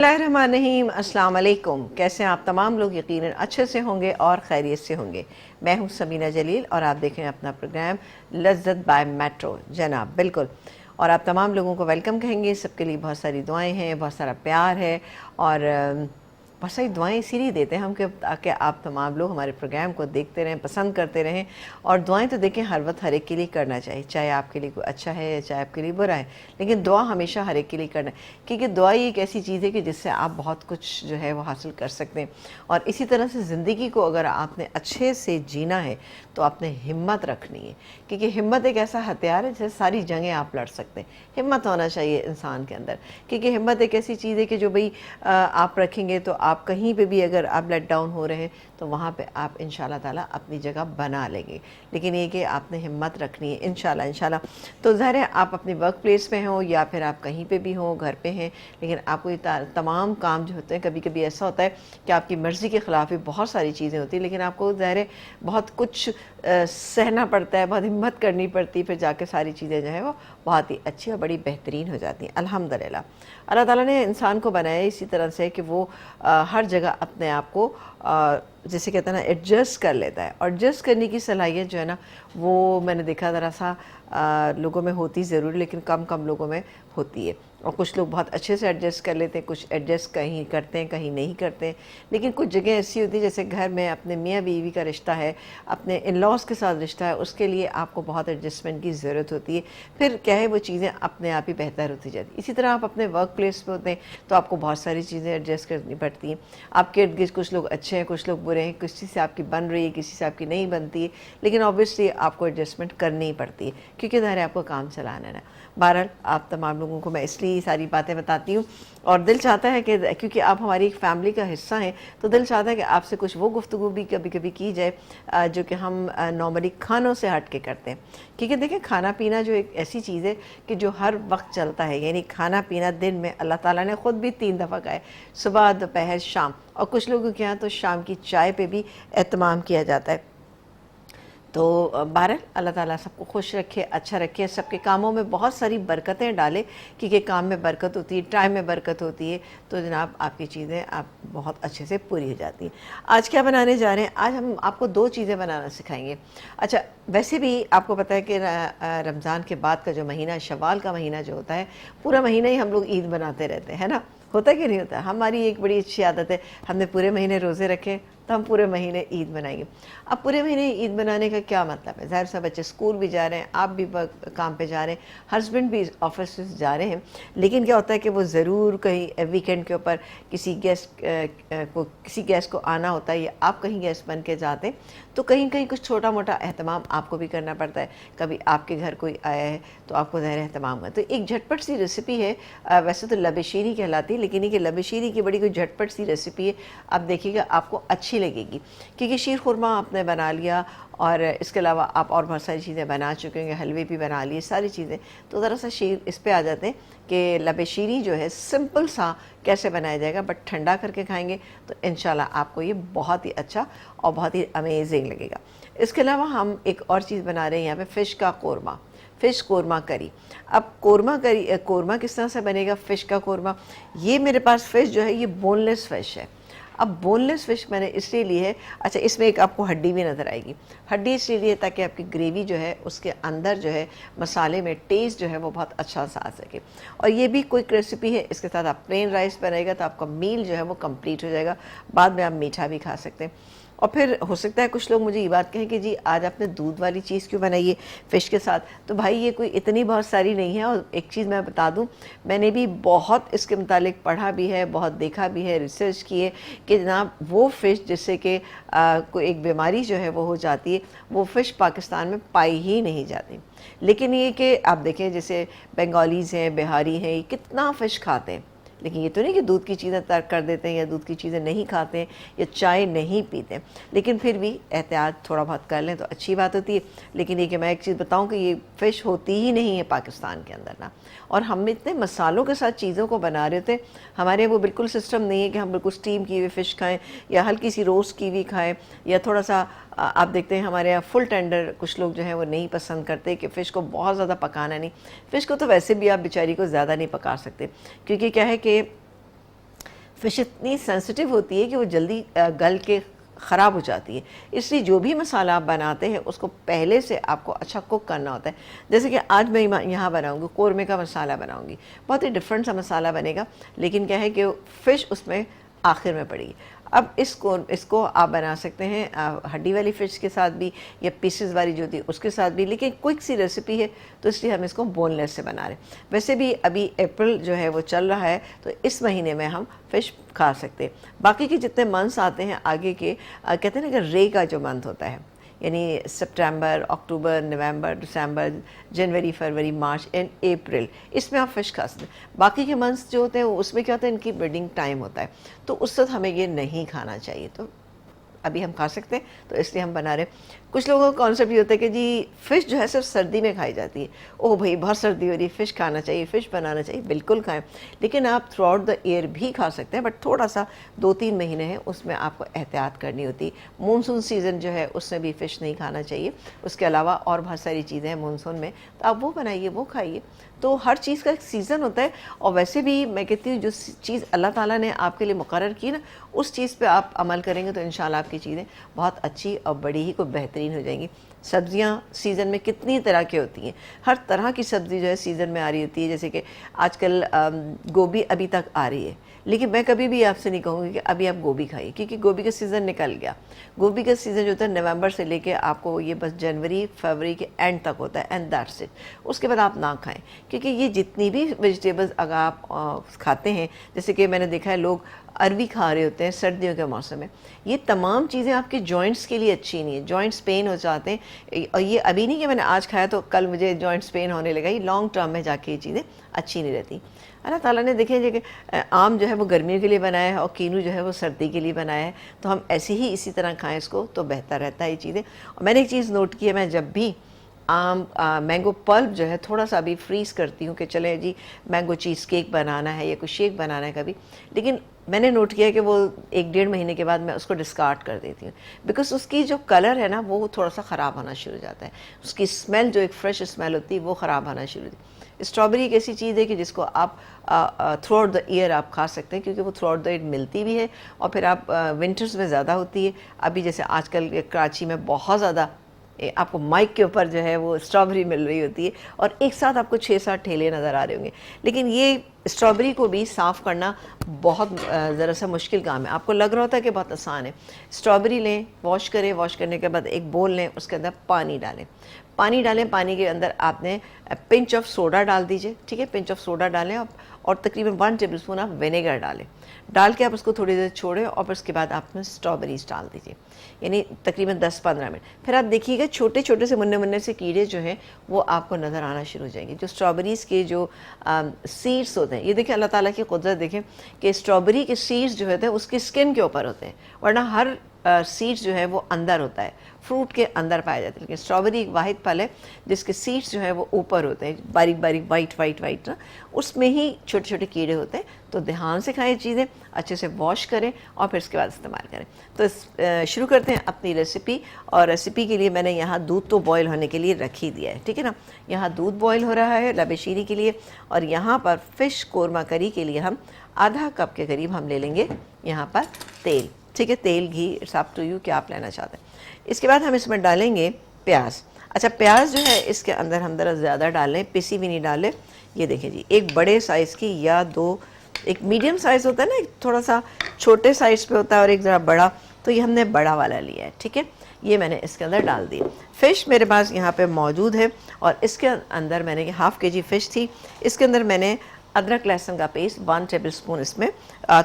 बिस्मिल्लाहिर्रहमानिर्रहीम। अस्सलाम वालेकुम। कैसे हैं आप तमाम लोग? यकीनन अच्छे से होंगे और खैरियत से होंगे। मैं हूं समीना जलील और आप देख रहे हैं अपना प्रोग्राम लज़्ज़त बाय मेट्रो। जनाब बिल्कुल, और आप तमाम लोगों को वेलकम कहेंगे। सबके लिए बहुत सारी दुआएं हैं, बहुत सारा प्यार है और बहुत सारी दुआएं इसीलिए देते हैं हम कि ताकि आप तमाम लोग हमारे प्रोग्राम को देखते रहें, पसंद करते रहें। और दुआएं तो देखें हर वक्त हर एक के लिए करना चाहिए, चाहे आपके लिए कोई अच्छा है या चाहे आपके लिए बुरा है, लेकिन दुआ हमेशा हर एक के लिए करना है, क्योंकि दुआ ही एक ऐसी चीज़ है कि जिससे आप बहुत कुछ जो है वो हासिल कर सकते हैं। और इसी तरह से ज़िंदगी को अगर आपने अच्छे से जीना है तो आपने हिम्मत रखनी है, क्योंकि हिम्मत एक ऐसा हथियार है जिससे सारी जंगें आप लड़ सकते हैं। हिम्मत होना चाहिए इंसान के अंदर, क्योंकि हिम्मत एक ऐसी चीज़ है कि जो भाई आप रखेंगे तो आप कहीं पे भी अगर आप लेट डाउन हो रहे हैं तो वहाँ पे आप इंशाल्लाह ताला अपनी जगह बना लेंगे। लेकिन ये कि आपने हिम्मत रखनी है इंशाल्लाह। तो ज़ाहिर है आप अपनी वर्क प्लेस में हो या फिर आप कहीं पे भी हो, घर पे हैं, लेकिन आपको ये तमाम काम जो होते हैं, कभी कभी ऐसा होता है कि आपकी मर्ज़ी के ख़िलाफ़ भी बहुत सारी चीज़ें होती हैं, लेकिन आपको ज़ाहिर है बहुत कुछ सहना पड़ता है, बहुत हिम्मत करनी पड़ती है, फिर जाके सारी चीज़ें जो है वो बहुत ही अच्छी और बड़ी बेहतरीन हो जाती हैं। अल्हम्दुलिल्लाह अल्लाह ताला ने इंसान को बनाया इसी तरह से कि वो हर जगह अपने आप को जैसे कहते हैं ना एडजस्ट कर लेता है। और एडजस्ट करने की सलाहियत जो है ना वो मैंने देखा ज़रा सा लोगों में होती ज़रूर, लेकिन कम कम लोगों में होती है। और कुछ लोग बहुत अच्छे से एडजस्ट कर लेते हैं, कुछ एडजस्ट कहीं करते हैं कहीं नहीं करते हैं। लेकिन कुछ जगह ऐसी होती है जैसे घर में अपने मियाँ बीवी का रिश्ता है, अपने इन लॉज के साथ रिश्ता है, उसके लिए आपको बहुत एडजस्टमेंट की ज़रूरत होती है। फिर क्या है वो चीज़ें अपने आप ही बेहतर होती जाती। इसी तरह आप अपने वर्क प्लेस पर होते हैं तो आपको बहुत सारी चीज़ें एडजस्ट करनी पड़ती हैं। आपके इर्द गिर्द कुछ लोग अच्छे हैं, कुछ लोग बुरे हैं, किसी से आपकी बन रही है, किसी से आपकी नहीं बनती है, लेकिन ऑब्वियसली आपको एडजस्टमेंट करनी ही पड़ती है, क्योंकि ज़ाहिर है आपको काम चलाना है ना। बहरहाल आप तमाम लोगों को मैं इसलिए सारी बातें बताती हूँ, और दिल चाहता है कि क्योंकि आप हमारी एक फैमिली का हिस्सा हैं, तो दिल चाहता है कि आपसे कुछ वो गुफ्तगू भी कभी कभी की जाए जो कि हम नॉर्मली खानों से हट के करते हैं। क्योंकि देखें खाना पीना जो एक ऐसी चीज़ है कि जो हर वक्त चलता है, यानी खाना पीना दिन में अल्लाह ताला ने ख़ुद भी 3 दफ़ा कहा है, सुबह दोपहर शाम। और कुछ लोगों के यहाँ तो शाम की चाय पे भी एहतमाम किया जाता है। तो बहरहाल अल्लाह ताला सबको खुश रखे, अच्छा रखे, सबके कामों में बहुत सारी बरकतें डाले, क्योंकि काम में बरकत होती है, टाइम में बरकत होती है, तो जनाब आपकी चीज़ें आप बहुत अच्छे से पूरी हो जाती हैं। आज क्या बनाने जा रहे हैं? आज हम आपको 2 चीज़ें बनाना सिखाएंगे। अच्छा, वैसे भी आपको पता है कि रमज़ान के बाद का जो महीना, शव्वाल का महीना जो होता है, पूरा महीना ही हम लोग ईद बनाते रहते हैं ना। होता है कि नहीं होता? हमारी एक बड़ी अच्छी आदत है, हमने पूरे महीने रोज़े रखे तो हम पूरे महीने ईद बनाएंगे। अब पूरे महीने ईद बनाने का क्या मतलब है? ज़ाहिर सा बच्चे स्कूल भी जा रहे हैं, आप भी काम पे जा रहे हैं, हस्बैंड भी ऑफिस से जा रहे हैं, लेकिन क्या होता है कि वो ज़रूर कहीं वीकेंड के ऊपर किसी गेस्ट को आना होता है, या आप कहीं गेस्ट बन के जाते हैं, तो कहीं कहीं कुछ छोटा मोटा एहतमाम आपको भी करना पड़ता है। कभी आपके घर कोई आया है तो आपको ज़ाहिर एहतमाम है। तो एक झटपट सी रेसिपी है, वैसे तो लबे शीरी कहलाती है, लेकिन ये कि लबे शीरी की बड़ी कोई झटपट सी रेसिपी है। आप देखिएगा आपको अच्छी लगेगी, क्योंकि शीर खुरमा आपने बना लिया और इसके अलावा आप और बहुत सारी चीज़ें बना चुके होंगे, हलवे भी बना लिए, सारी चीज़ें। तो ज़रा सा शीर इस पे आ जाते हैं कि लबे शीरी जो है सिंपल सा कैसे बनाया जाएगा, बट ठंडा करके खाएंगे तो इंशाल्लाह आपको ये बहुत ही अच्छा और बहुत ही अमेजिंग लगेगा। इसके अलावा हम एक और चीज़ बना रहे हैं यहाँ पे, फ़िश का कोरमा, फ़िश कोरमा करी। अब कोरमा किस तरह से बनेगा? फ़िश का कोरमा, ये मेरे पास फ़िश जो है ये बोनलेस फ़िश है। अब बोनलेस फ़िश मैंने इसलिए ली है, अच्छा इसमें एक आपको हड्डी भी नज़र आएगी। हड्डी इसलिए ली है ताकि आपकी ग्रेवी जो है उसके अंदर जो है मसाले में टेस्ट जो है वो बहुत अच्छा सा आ सके। और ये भी क्विक रेसिपी है, इसके साथ आप प्लेन राइस बनाएगा तो आपका मील जो है वो कंप्लीट हो जाएगा। बाद में आप मीठा भी खा सकते हैं। और फिर हो सकता है कुछ लोग मुझे ये बात कहें कि जी आज आपने दूध वाली चीज़ क्यों बनाई है फ़िश के साथ? तो भाई ये कोई इतनी बहुत सारी नहीं है। और एक चीज़ मैं बता दूं, मैंने भी बहुत इसके मुतालिक पढ़ा भी है, बहुत देखा भी है, रिसर्च की है कि जनाब वो फ़िश जिससे कि कोई एक बीमारी जो है वो हो जाती है, वो फ़िश पाकिस्तान में पाई ही नहीं जाती। लेकिन ये कि आप देखें जैसे बंगालीज़ हैं, बिहारी हैं, ये कितना फ़िश खाते हैं, लेकिन ये तो नहीं कि दूध की चीज़ें तर्क कर देते हैं या दूध की चीज़ें नहीं खाते हैं या चाय नहीं पीते हैं, लेकिन फिर भी एहतियात थोड़ा बहुत कर लें तो अच्छी बात होती है। लेकिन ये कि मैं एक चीज़ बताऊं कि ये फ़िश होती ही नहीं है पाकिस्तान के अंदर ना। और हम इतने मसालों के साथ चीज़ों को बना रहे थे, हमारे वो बिल्कुल सिस्टम नहीं है कि हम बिल्कुल स्टीम की हुई फ़िश खाएँ या हल्की सी रोस्ट की हुई खाएँ, या थोड़ा सा आप देखते हैं हमारे यहाँ फुल टेंडर कुछ लोग जो हैं वो नहीं पसंद करते कि फ़िश को बहुत ज़्यादा पकाना नहीं। फ़िश को तो वैसे भी आप बेचारी को ज़्यादा नहीं पका सकते, क्योंकि क्या है कि फ़िश इतनी सेंसिटिव होती है कि वो जल्दी गल के ख़राब हो जाती है, इसलिए जो भी मसाला आप बनाते हैं उसको पहले से आपको अच्छा कुक करना होता है। जैसे कि आज मैं यहाँ बनाऊँगी कोरमे का मसाला बनाऊँगी, बहुत ही डिफरेंट सा मसाला बनेगा, लेकिन क्या है कि फ़िश उसमें आखिर में पड़ेगी। अब इसको आप बना सकते हैं हड्डी वाली फ़िश के साथ भी या पीसेस वाली जो थी उसके साथ भी, लेकिन क्विक सी रेसिपी है तो इसलिए हम इसको बोनलेस से बना रहे हैं। वैसे भी अभी अप्रैल जो है वो चल रहा है, तो इस महीने में हम फ़िश खा सकते हैं। बाकी के जितने मंथ्स आते हैं आगे के, कहते हैं ना कि रे का जो मंथ होता है, यानी सितंबर, अक्टूबर, नवंबर, दिसंबर, जनवरी, फरवरी, मार्च एंड अप्रैल, इसमें आप फ़िश खा सकते हैं। बाकी के मंथ्स जो होते हैं उसमें क्या होता है, इनकी ब्रीडिंग टाइम होता है, तो उस वक्त हमें ये नहीं खाना चाहिए। तो अभी हम खा सकते हैं, तो इसलिए हम बना रहे हैं। कुछ लोगों का कॉन्सेप्ट ये होता है कि जी फ़िश जो है सिर्फ सर्दी में खाई जाती है, ओह भाई बहुत सर्दी हो रही है, फ़िश खाना चाहिए, फ़िश बनाना चाहिए। बिल्कुल खाएं, लेकिन आप थ्रू आउट द ईयर भी खा सकते हैं, बट थोड़ा सा 2-3 महीने हैं उसमें आपको एहतियात करनी होती है। मानसून सीज़न जो है उसमें भी फ़िश नहीं खाना चाहिए, उसके अलावा और बहुत सारी चीज़ें हैं मानसून में, तो आप वो बनाइए, वो खाइए। तो हर चीज़ का एक सीज़न होता है, और वैसे भी मैं कहती हूँ जो चीज़ अल्लाह ताला ने आपके लिए मुकर्रर की ना, उस चीज़ पे आप अमल करेंगे तो इंशाल्लाह आपकी चीज़ें बहुत अच्छी और बड़ी ही कोई बेहतरीन हो जाएंगी। सब्ज़ियाँ सीज़न में कितनी तरह की होती हैं, हर तरह की सब्ज़ी जो है सीज़न में आ रही होती है। जैसे कि आजकल गोभी अभी तक आ रही है, लेकिन मैं कभी भी आपसे नहीं कहूँगी कि अभी आप गोभी खाइए, क्योंकि गोभी का सीज़न निकल गया। गोभी का सीज़न जो होता है नवंबर से लेके आपको ये बस जनवरी फरवरी के एंड तक होता है, एंड दैट्स इट। उसके बाद आप ना खाएं, क्योंकि ये जितनी भी वेजिटेबल्स अगर आप खाते हैं, जैसे कि मैंने देखा है लोग अरवी खा रहे होते हैं सर्दियों के मौसम में, ये तमाम चीज़ें आपके जॉइंट्स के लिए अच्छी नहीं है, जॉइंट्स पेन हो जाते हैं। और ये अभी नहीं कि मैंने आज खाया तो कल मुझे जॉइंट्स पेन होने लगा, ये लॉन्ग टर्म में जाके ये चीज़ें अच्छी नहीं रहती। अल्लाह ताला ने देखें कि आम जो है वो गर्मियों के लिए बनाया है और कीनू जो है वो सर्दी के लिए बनाया है, तो हम ऐसे ही इसी तरह खाएं इसको तो बेहतर रहता है ये चीज़ें। और मैंने एक चीज़ नोट की है, मैं जब भी मैंगो पल्प जो है थोड़ा सा अभी फ्रीज़ करती हूँ कि चले जी मैंगो चीज़ केक बनाना है या कुछ शेक बनाना है कभी, लेकिन मैंने नोट किया कि वो 1-1.5 महीने के बाद मैं उसको डिस्कार्ड कर देती हूँ, बिकॉज उसकी जो कलर है ना वो थोड़ा सा ख़राब होना शुरू हो जाता है, उसकी स्मेल जो एक फ्रेश स्मेल होती है वो ख़राब होना शुरू होती है। स्ट्रॉबेरी एक ऐसी चीज़ है कि जिसको आप थ्रू आउट द ईयर आप खा सकते हैं, क्योंकि वो थ्रू आउट द ईयर मिलती भी है, और फिर आप विंटर्स में ज़्यादा होती है। अभी जैसे आजकल कराची में बहुत ज़्यादा आपको माइक के ऊपर जो है वो स्ट्रॉबेरी मिल रही होती है, और एक साथ आपको 6-7 ठेले नज़र आ रहे होंगे। लेकिन ये स्ट्रॉबेरी को भी साफ़ करना बहुत ज़रा सा मुश्किल काम है। आपको लग रहा होता है कि बहुत आसान है। स्ट्रॉबेरी लें, वॉश करें, वॉश करने के बाद एक बोल लें, उसके अंदर पानी डालें, पानी के अंदर आपने पिंच ऑफ सोडा डाल दीजिए, ठीक है, पिंच ऑफ सोडा डालें और तकरीबन 1 टेबलस्पून आप विनेगर डाल के आप उसको थोड़ी देर छोड़ें, और फिर उसके बाद आपने स्ट्रॉबेरीज डाल दीजिए, यानी तकरीबन 10-15 मिनट। फिर आप देखिएगा छोटे छोटे से मुन्ने से कीड़े जो हैं वो आपको नज़र आना शुरू हो जाएंगे। जो स्ट्रॉबेरीज़ के जो सीड्स होते हैं, ये देखिए अल्लाह ताला की कुदरत देखें कि स्ट्रॉबेरी के सीड्स जो होते हैं उसकी स्किन के ऊपर होते हैं, वरना हर सीड्स जो है वो अंदर होता है, फ्रूट के अंदर पाए जाते हैं। लेकिन स्ट्रॉबेरी एक वाहिद फल है जिसके सीड्स जो है वो ऊपर होते हैं, बारीक बारीक वाइट ना, उसमें ही छोटे छोटे कीड़े होते हैं। तो ध्यान से खाएं चीज़ें, अच्छे से वॉश करें और फिर उसके बाद इस्तेमाल करें। तो शुरू करते हैं अपनी रेसिपी। और रेसिपी के लिए मैंने यहाँ दूध तो बॉयल होने के लिए रख ही दिया है, ठीक है ना। यहाँ दूध बॉयल हो रहा है लबेशीरी के लिए, और यहाँ पर फ़िश कोरमा करी के लिए हम आधा कप के करीब हम ले लेंगे यहाँ पर तेल, ठीक है, तेल घी, इट्स अप टू यू क्या आप लेना चाहते हैं। इसके बाद हम इसमें डालेंगे प्याज। अच्छा, प्याज जो है इसके अंदर हम ज़रा ज़्यादा डालें, पिसी भी नहीं डालें। ये देखिए जी, एक बड़े साइज़ की या 2, एक मीडियम साइज़ होता है ना, एक थोड़ा सा छोटे साइज़ पे होता है और एक ज़रा बड़ा, तो ये हमने बड़ा वाला लिया है, ठीक है। ये मैंने इसके अंदर डाल दी। फ़िश मेरे पास यहाँ पे मौजूद है, और इसके अंदर मैंने हाफ़ kg फ़िश थी, इसके अंदर मैंने अदरक लहसुन का पेस्ट 1 टेबलस्पून इसमें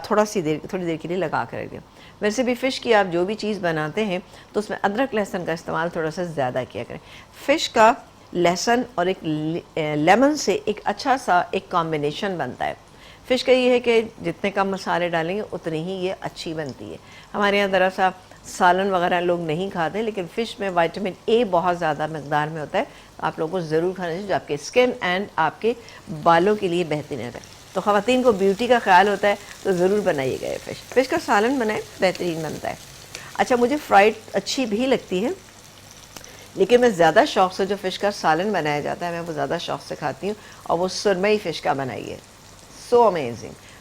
थोड़ी देर के लिए लगा कर रख दिया। वैसे भी फ़िश की आप जो भी चीज़ बनाते हैं तो उसमें अदरक लहसुन का इस्तेमाल थोड़ा सा ज़्यादा किया करें। फ़िश का लहसुन और एक लेमन से एक अच्छा सा एक कॉम्बिनेशन बनता है। फ़िश का ये है कि जितने कम मसाले डालेंगे उतनी ही ये अच्छी बनती है। हमारे यहाँ दरअसल सालन वगैरह लोग नहीं खाते, लेकिन फ़िश में विटामिन ए बहुत ज़्यादा मकदार में होता है, तो आप लोगों को ज़रूर खाना चाहिए, जो आपके स्किन एंड आपके बालों के लिए बेहतरीन रहता है। तो ख़वातीन को ब्यूटी का ख्याल होता है तो ज़रूर बनाइएगा ये फ़िश का सालन बनाए, बेहतरीन बनता है। अच्छा, मुझे फ्राइड अच्छी भी लगती है, लेकिन मैं ज़्यादा शौक़ से जो फ़िश का सालन बनाया जाता है मैं वो ज़्यादा शौक़ से खाती हूँ, और वो सुरमई फ़िश का बनाइए, सो अमेजिंग।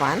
1،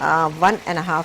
1.5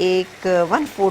1/4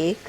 1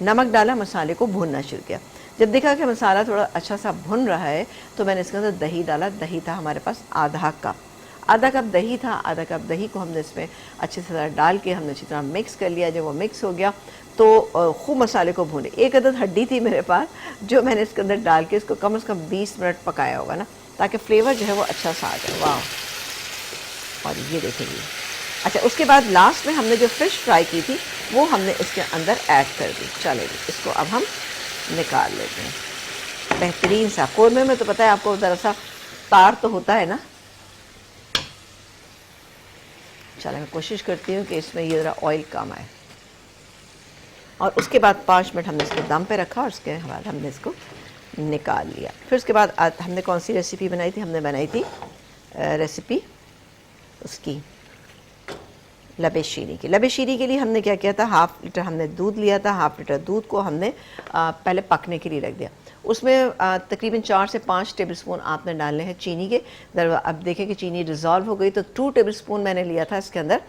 नमक डाला, मसाले को भूनना शुरू किया। जब देखा कि मसाला थोड़ा अच्छा सा भुन रहा है तो मैंने इसके अंदर दही डाला। दही था हमारे पास आधा कप दही था। आधा कप दही को हमने इसमें अच्छी तरह डाल के हमने अच्छी तरह मिक्स कर लिया। जब वो मिक्स हो गया तो खूब मसाले को भूने। एक अदद हड्डी थी मेरे पास जो मैंने इसके अंदर डाल के इसको कम से कम 20 मिनट पकाया होगा ना, ताकि फ्लेवर जो है वो अच्छा सा आ जाए। वाह, और ये देखेंगे। अच्छा, उसके बाद लास्ट में हमने जो फ़िश फ्राई की थी वो हमने इसके अंदर ऐड कर दी। चले जी, इसको अब हम निकाल लेते हैं। बेहतरीन सा कौरमे में तो पता है आपको ज़रा सा तार तो होता है ना। चलो, मैं कोशिश करती हूँ कि इसमें ये ज़रा ऑयल कम आए। और उसके बाद 5 मिनट हमने इसको दम पे रखा और उसके बाद हमने इसको निकाल लिया। फिर उसके बाद हमने कौन सी रेसिपी बनाई थी? हमने बनाई थी रेसिपी उसकी लबे शीरी की। लबे शीरी के लिए हमने क्या किया था, हाफ़ लीटर हमने दूध लिया था। हाफ़ लीटर दूध को हमने पहले पकने के लिए रख दिया। उसमें तकरीबन 4 से 5 टेबलस्पून आपने डालने हैं चीनी के। अब देखें कि चीनी डिज़ोल्व हो गई तो 2 टेबलस्पून मैंने लिया था इसके अंदर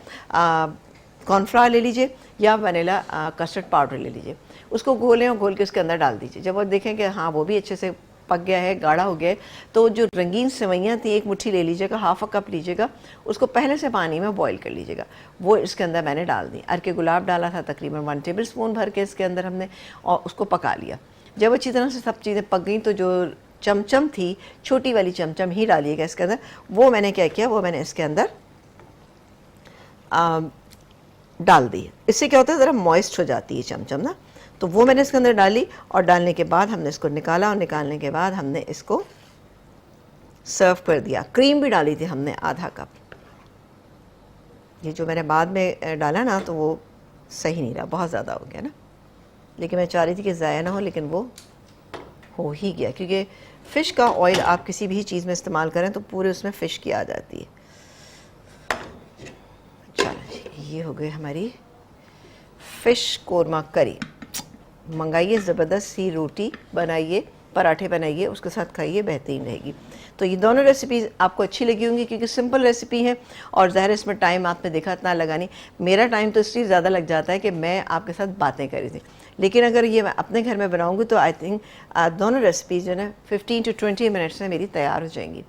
कॉर्नफ्लावर ले लीजिए या वनीला कस्टर्ड पाउडर ले लीजिए। उसको घोलें और घोल के उसके अंदर डाल दीजिए। जब वो देखें कि हाँ वो भी अच्छे से पक गया है, गाढ़ा हो गया है, तो जो रंगीन सेवइयाँ थी 1 मुट्ठी ले लीजिएगा, हाफ़ कप लीजिएगा। उसको पहले से पानी में बॉईल कर लीजिएगा। वो इसके अंदर मैंने डाल दी। अरके गुलाब डाला था तकरीबन 1 टेबलस्पून भर के इसके अंदर हमने, और उसको पका लिया। जब अच्छी तरह से सब चीज़ें पक गई तो जो चमचम थी, छोटी वाली चमचम ही डालिएगा इसके अंदर। वो मैंने क्या किया, वो मैंने इसके अंदर डाल दी। इससे क्या होता है, ज़रा मॉइस्ट हो जाती है चमचम ना। तो वो मैंने इसके अंदर डाली और डालने के बाद हमने इसको निकाला और निकालने के बाद हमने इसको सर्व कर दिया। क्रीम भी डाली थी हमने आधा कप। ये जो मैंने बाद में डाला ना तो वो सही नहीं रहा, बहुत ज़्यादा हो गया ना, लेकिन मैं चाह रही थी कि ज़ाया ना हो, लेकिन वो हो ही गया। क्योंकि फ़िश का ऑयल आप किसी भी चीज़ में इस्तेमाल करें तो पूरे उसमें फ़िश की आ जाती है। चलो, ये हो गई हमारी फ़िश कोरमा करी। मंगाइए, ज़बरदस्त सी रोटी बनाइए, पराठे बनाइए, उसके साथ खाइए, बेहतरीन रहेगी। तो ये दोनों रेसिपीज़ आपको अच्छी लगी होंगी क्योंकि सिंपल रेसिपी है और ज़ाहिर इसमें टाइम आपने देखा इतना लगा नहीं। मेरा टाइम तो इसलिए ज़्यादा लग जाता है कि मैं आपके साथ बातें कर रही थी, लेकिन अगर ये मैं अपने घर में बनाऊँगी तो आई थिंक दोनों रेसिपीज़ जो है 15 to 20 मिनट्स में मेरी तैयार हो जाएंगी।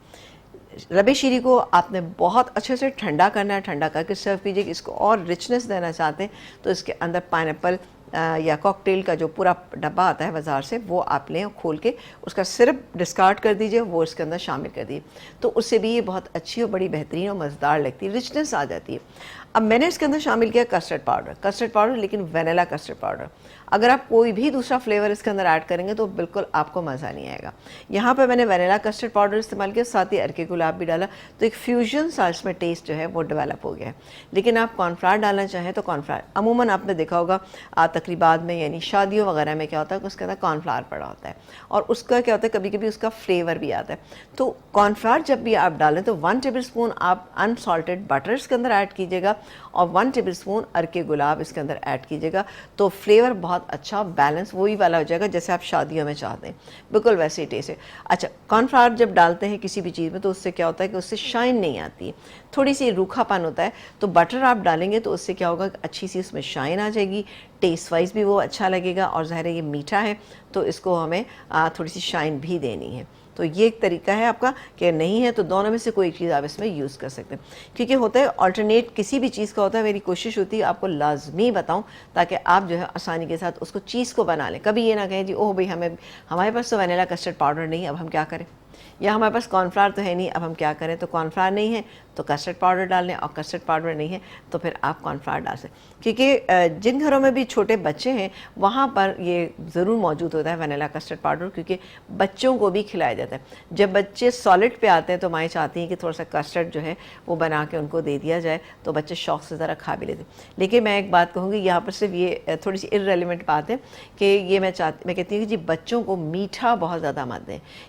रबे शीरी को आपने बहुत अच्छे से ठंडा करना है, ठंडा करके सर्व कीजिए। इसको और रिचनेस देना चाहते हैं तो इसके अंदर पाइनएप्पल या कॉकटेल का जो पूरा डब्बा आता है बाज़ार से, वो आप लें और खोल के उसका सिर्फ डिस्कार्ड कर दीजिए, वो इसके अंदर शामिल कर दीजिए। तो उससे भी ये बहुत अच्छी और बड़ी बेहतरीन और मज़ेदार लगती है, रिचनेस आ जाती है। अब मैंने इसके अंदर शामिल किया कस्टर्ड पाउडर, लेकिन वनीला कस्टर्ड पाउडर। अगर आप कोई भी दूसरा फ्लेवर इसके अंदर ऐड करेंगे तो बिल्कुल आपको मज़ा नहीं आएगा। यहाँ पर मैंने वनीला कस्टर्ड पाउडर इस्तेमाल किया, साथ ही अरके गुलाब भी डाला, तो एक फ्यूजन सा इसमें टेस्ट जो है वो डेवलप हो गया है। लेकिन आप कॉर्नफ्लावर डालना चाहें तो कॉर्नफ्लावर, अमूमन आपने देखा होगा तकरीबात में यानी शादियों वगैरह में क्या होता है कि उसके अंदर कॉर्नफ्लावर पड़ा होता है और उसका क्या होता है कभी कभी उसका फ्लेवर भी आता है। तो कॉर्नफ्लावर जब भी आप डालें तो 1 टेबलस्पून आप अनसॉल्टेड बटर इसके अंदर ऐड कीजिएगा और 1 टेबलस्पून अरके गुलाब इसके अंदर ऐड कीजिएगा। तो फ्लेवर बहुत अच्छा बैलेंस वही वाला हो जाएगा जैसे आप शादियों में चाहते हैं, बिल्कुल वैसे ही टेस्ट है। अच्छा, कॉर्नफ्लावर जब डालते हैं किसी भी चीज़ में तो उससे क्या होता है कि उससे शाइन नहीं आती है, थोड़ी सी रूखापन होता है। तो बटर आप डालेंगे तो उससे क्या होगा, अच्छी सी उसमें शाइन आ जाएगी, टेस्ट वाइज भी वो अच्छा लगेगा और ज़ाहिर है ये मीठा है तो इसको हमें थोड़ी सी शाइन भी देनी है। तो ये एक तरीका है आपका कि नहीं है तो दोनों में से कोई चीज़ आप इसमें यूज़ कर सकते हैं। क्योंकि होता है अल्टरनेट किसी भी चीज़ का होता है, मेरी कोशिश होती है आपको लाजमी बताऊं ताकि आप जो है आसानी के साथ उसको चीज़ को बना लें। कभी ये ना कहें जी ओह भाई हमारे पास तो वनीला कस्टर्ड पाउडर नहीं है, अब हम क्या करें, या हमारे पास कॉर्नफ्लावर तो है नहीं, अब हम क्या करें। तो कॉर्नफ्लावर नहीं है तो कस्टर्ड पाउडर डाल लें और कस्टर्ड पाउडर नहीं है तो फिर आप कॉर्नफ्लावर डाल सकते। क्योंकि जिन घरों में भी छोटे बच्चे हैं वहाँ पर ये ज़रूर मौजूद होता है वनीला कस्टर्ड पाउडर, क्योंकि बच्चों को भी खिलाया जाता है। जब बच्चे सॉलिड पे आते हैं तो माएँ चाहती हैं कि थोड़ा सा कस्टर्ड जो है वो बना के उनको दे दिया जाए तो बच्चे शौक़ से ज़रा खा भी लेते हैं। लेकिन मैं एक बात कहूँगी यहाँ पर सिर्फ ये थोड़ी सी इर्रेलेवेंट बात है कि ये मैं कहती हूँ कि जी बच्चों को मीठा बहुत ज़्यादा मत दें,